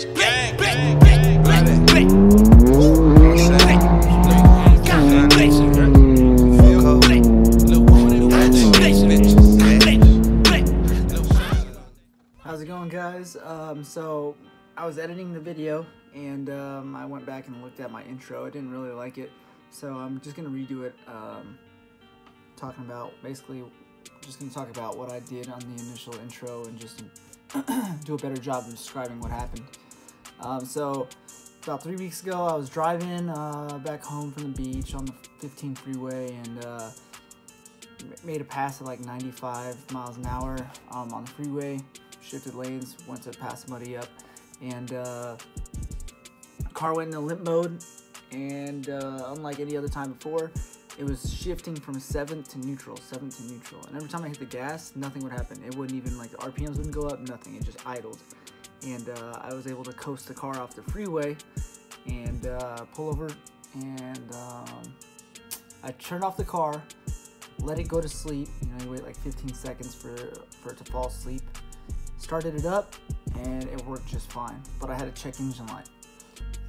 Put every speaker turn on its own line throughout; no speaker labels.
How's it going, guys? So I was editing the video and I went back and looked at my intro. I didn't really like it, so I'm just gonna redo it. Talking about talk about what I did on the initial intro and just do a better job of describing what happened. So about 3 weeks ago, I was driving back home from the beach on the 15 freeway and made a pass at like 95 miles an hour on the freeway. Shifted lanes, went to pass somebody up, and the car went into limp mode, and unlike any other time before, it was shifting from 7th to neutral, and every time I hit the gas, nothing would happen. It wouldn't even, like, the RPMs wouldn't go up, nothing. It just idled, and I was able to coast the car off the freeway and pull over, and I turned off the car, let it go to sleep. You know, you wait like 15 seconds for it to fall asleep. Started it up and it worked just fine, but I had to check engine light.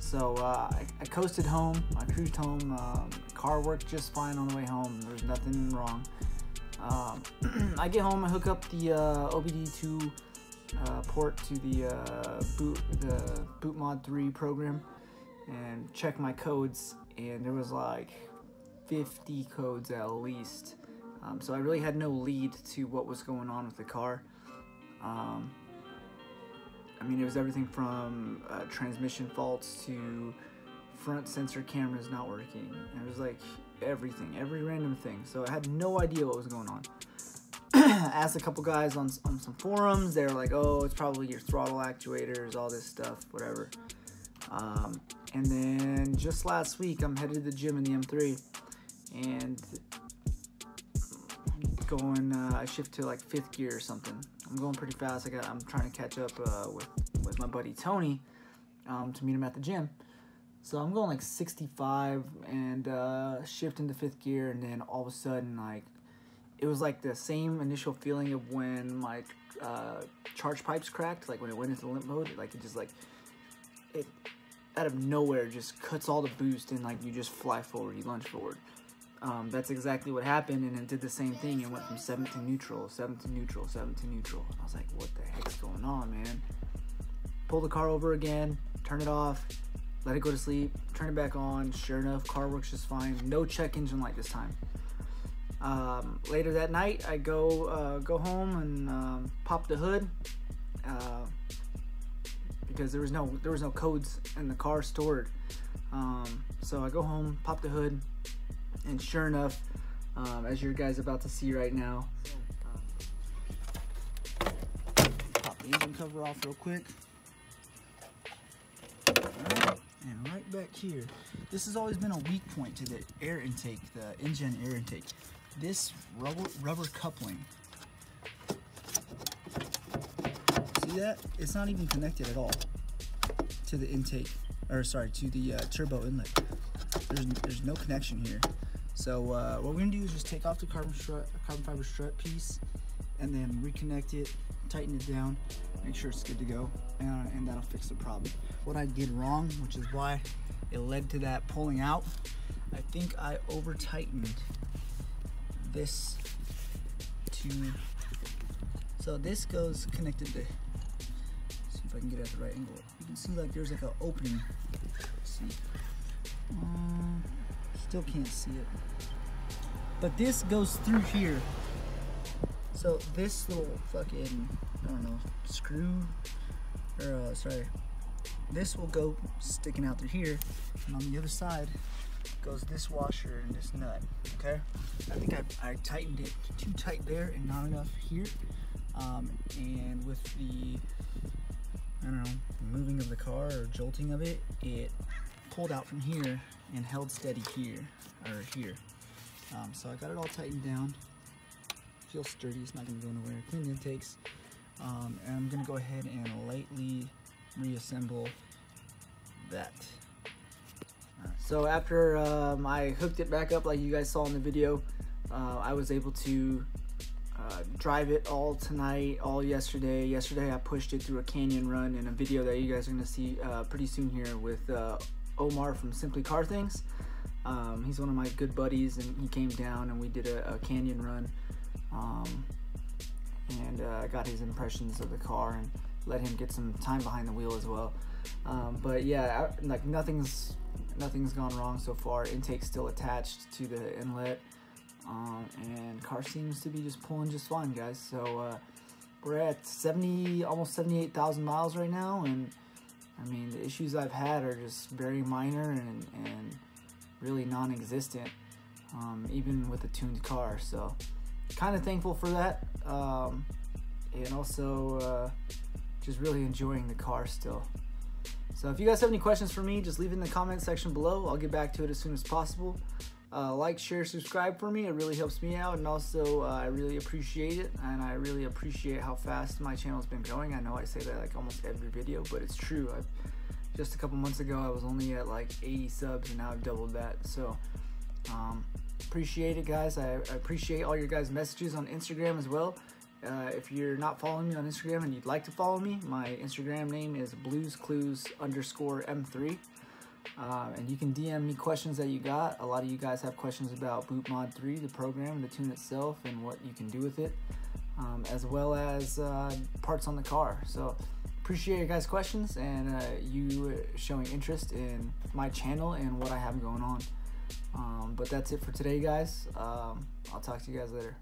So I coasted home, I cruised home, car worked just fine on the way home, there was nothing wrong. I get home, I hook up the OBD2 port to the Boot Mod 3 program and check my codes, and there was like 50 codes at least. So I really had no lead to what was going on with the car. I mean, it was everything from transmission faults to front sensor cameras not working. It was like everything, every random thing. So I had no idea what was going on. I asked a couple guys on some forums. They were like, oh, it's probably your throttle actuators, all this stuff, whatever. And then just last week, I'm headed to the gym in the M3 and I shift to like 5th gear or something. I'm going pretty fast. I'm trying to catch up with my buddy Tony to meet him at the gym. So I'm going like 65 and shift into 5th gear, and then all of a sudden, like, it was like the same initial feeling of when my charge pipes cracked, like when it went into limp mode. Like it out of nowhere just cuts all the boost and like you just fly forward, you lunge forward. That's exactly what happened, and it did the same thing. It went from 7th to neutral, 7th to neutral, 7th to neutral. And I was like, what the heck's going on, man? Pull the car over again, turn it off, let it go to sleep, turn it back on. Sure enough, car works just fine. No check engine light this time. Later that night, I go home and pop the hood because there was no codes in the car stored. So I go home, pop the hood. And sure enough, as you guys are about to see right now, pop the engine cover off real quick. Alright, and right back here, this has always been a weak point to the air intake, the engine air intake. This rubber coupling. See that? It's not even connected at all to the intake, or sorry, to the turbo inlet. There's no connection here. So what we're gonna do is just take off the carbon fiber strut piece and then reconnect it, tighten it down, make sure it's good to go, and that'll fix the problem. What I did wrong, which is why it led to that pulling out, I think I over tightened this so this goes connected to, see if I can get it at the right angle. You can see like there's like an opening. Let's see. Still can't see it, but this goes through here. So this little fucking, I don't know, screw, or sorry, this will go sticking out through here, and on the other side goes this washer and this nut. Okay, I think I tightened it too tight there and not enough here, and with the, I don't know, moving of the car or jolting of it, it pulled out from here and held steady here, or here. So I got it all tightened down. Feels sturdy, it's not gonna go nowhere. Clean the intakes. And I'm gonna go ahead and lightly reassemble that. So after I hooked it back up like you guys saw in the video, I was able to drive it all tonight, all yesterday. Yesterday I pushed it through a canyon run in a video that you guys are going to see pretty soon here with Omar from Simply Car Things. He's one of my good buddies, and he came down and we did a canyon run, and I got his impressions of the car and let him get some time behind the wheel as well. But yeah, like nothing's gone wrong so far. Intake's still attached to the inlet, and car seems to be just pulling just fine, guys. So we're at almost 78,000 miles right now, and I mean, the issues I've had are just very minor and really non-existent, even with a tuned car. So kind of thankful for that, and also just really enjoying the car still. So if you guys have any questions for me, just leave it in the comment section below. I'll get back to it as soon as possible. Like, share, subscribe for me. It really helps me out, and also I really appreciate it, and I really appreciate how fast my channel's been growing. I know I say that like almost every video, but it's true. Just a couple months ago I was only at like 80 subs, and now I've doubled that. So appreciate it, guys. I appreciate all your guys' messages on Instagram as well. If you're not following me on Instagram and you'd like to follow me, my Instagram name is bluesclues_M3. And you can DM me questions that you got. A lot of you guys have questions about Boot Mod 3, the program, the tune itself, and what you can do with it, as well as parts on the car. So appreciate your guys' questions and you showing interest in my channel and what I have going on. But that's it for today, guys. I'll talk to you guys later.